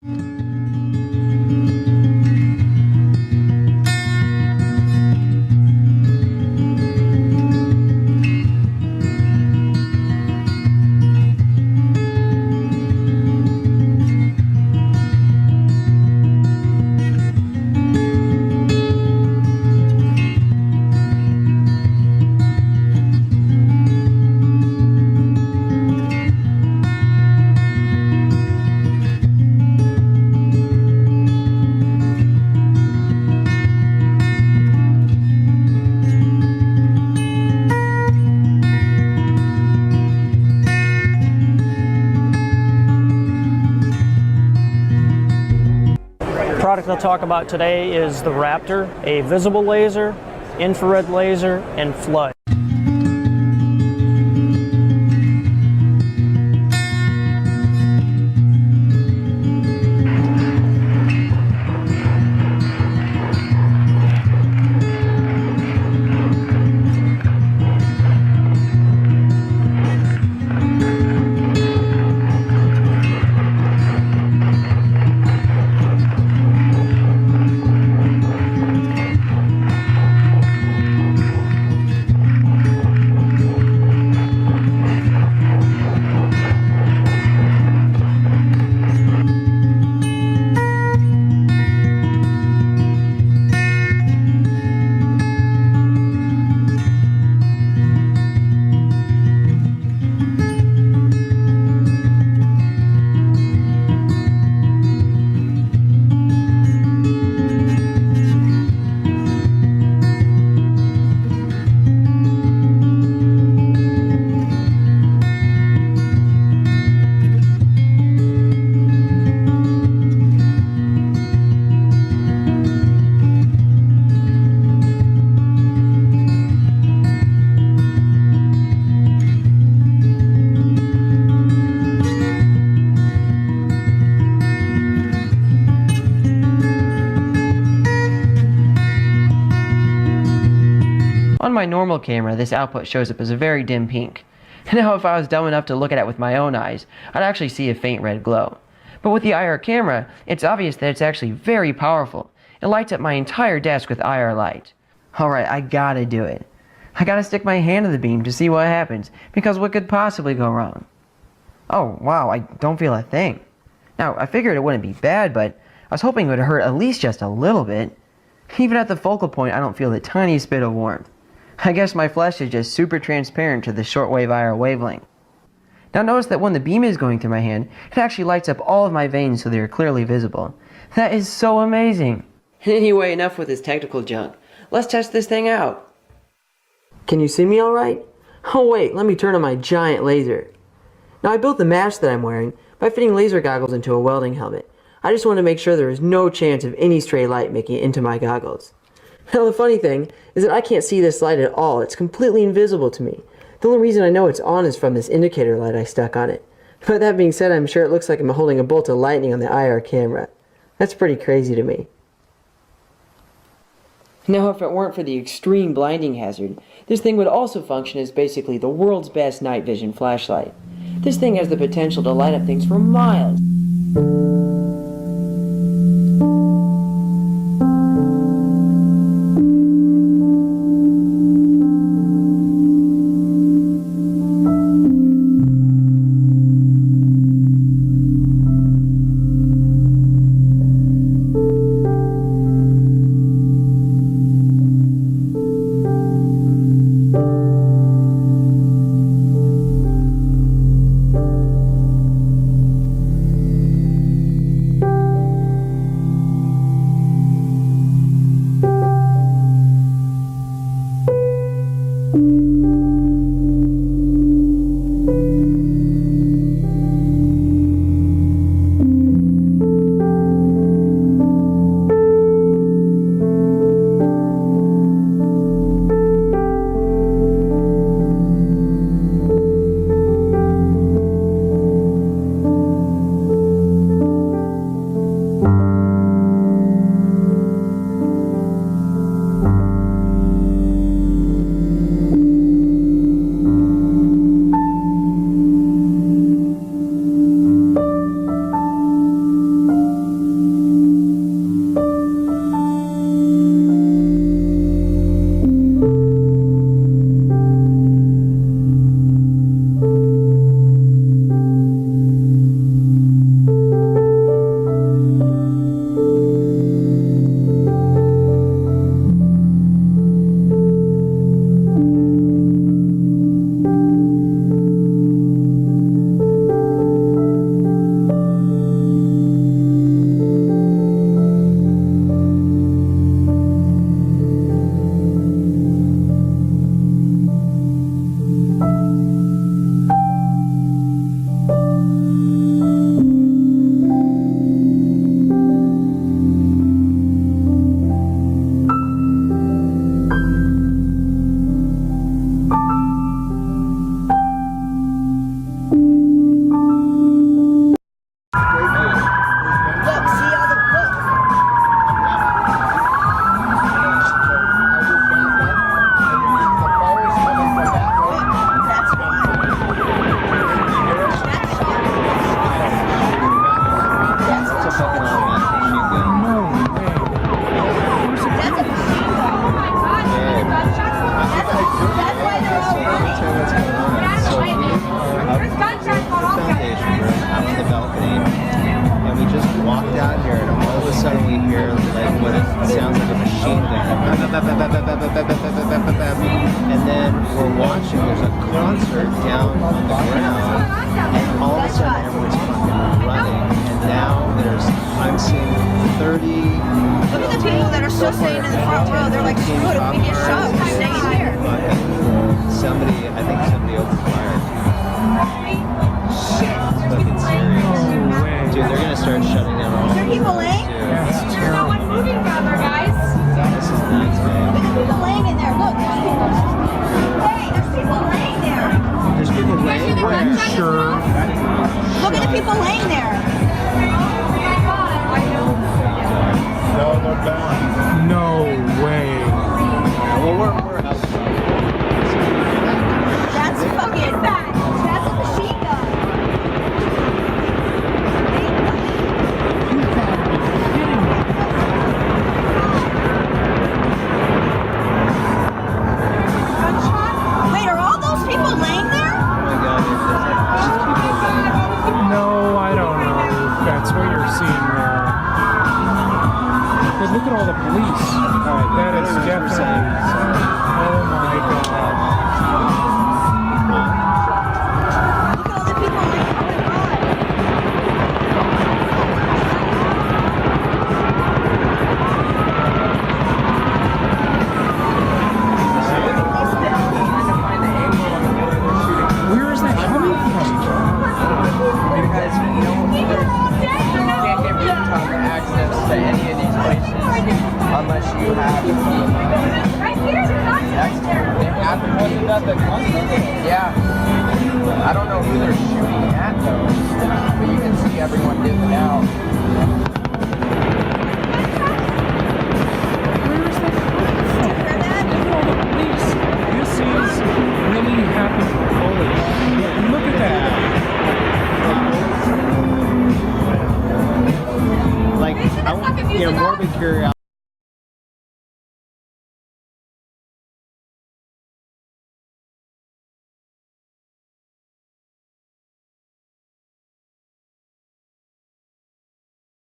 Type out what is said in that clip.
The product I'll talk about today is the Raptor, a visible laser, infrared laser, and flood. On my normal camera, this output shows up as a very dim pink. Now if I was dumb enough to look at it with my own eyes, I'd actually see a faint red glow. But with the IR camera, it's obvious that it's actually very powerful. It lights up my entire desk with IR light. Alright, I gotta do it. I gotta stick my hand in the beam to see what happens, because what could possibly go wrong? Oh, wow, I don't feel a thing. Now, I figured it wouldn't be bad, but I was hoping it would hurt at least just a little bit. Even at the focal point, I don't feel the tiniest bit of warmth. I guess my flesh is just super transparent to the shortwave IR wavelength. Now notice that when the beam is going through my hand, it actually lights up all of my veins so they are clearly visible. That is so amazing! Anyway, enough with this technical junk. Let's test this thing out. Can you see me alright? Oh wait, let me turn on my giant laser. Now I built the mask that I'm wearing by fitting laser goggles into a welding helmet. I just want to make sure there is no chance of any stray light making it into my goggles. Now the funny thing is that I can't see this light at all. It's completely invisible to me. The only reason I know it's on is from this indicator light I stuck on it. But that being said, I'm sure it looks like I'm holding a bolt of lightning on the IR camera. That's pretty crazy to me. Now if it weren't for the extreme blinding hazard, this thing would also function as basically the world's best night vision flashlight. This thing has the potential to light up things for miles. and all of a sudden everyone's fucking running, and now I'm seeing 30. Look at the people that are still staying in the front row. They're like, screw it, if we get shot, we're staying here. I think somebody opened fire. Shit. It's fucking serious. No way. Dude, they're gonna start shutting down all Is there people laying? That's terrible. Moving down there, guys. This is nuts, man. Look at the people laying in there. Look, there's people. Hey, there's people laying there. There's people laying Are you sure? Look at the people laying there. No way. Well, we're out. That's fucking bad. That's a machine gun. Wait, are all those people laying there? Oh my god, No, I don't know if that's what you're seeing there. But look at all the police. That is definitely. Oh my god. Look at all the people laying. Where is that coming from? Because you can't get real-time access to any of these places unless you have a key. Right here, they're not They have to put it at the country. Yeah. I don't know who they're shooting at though, but you can see everyone dipping out. Where is that coming from? Look at all the police. This is really happening. Holy shit. Look at that. like, morbid curiosity.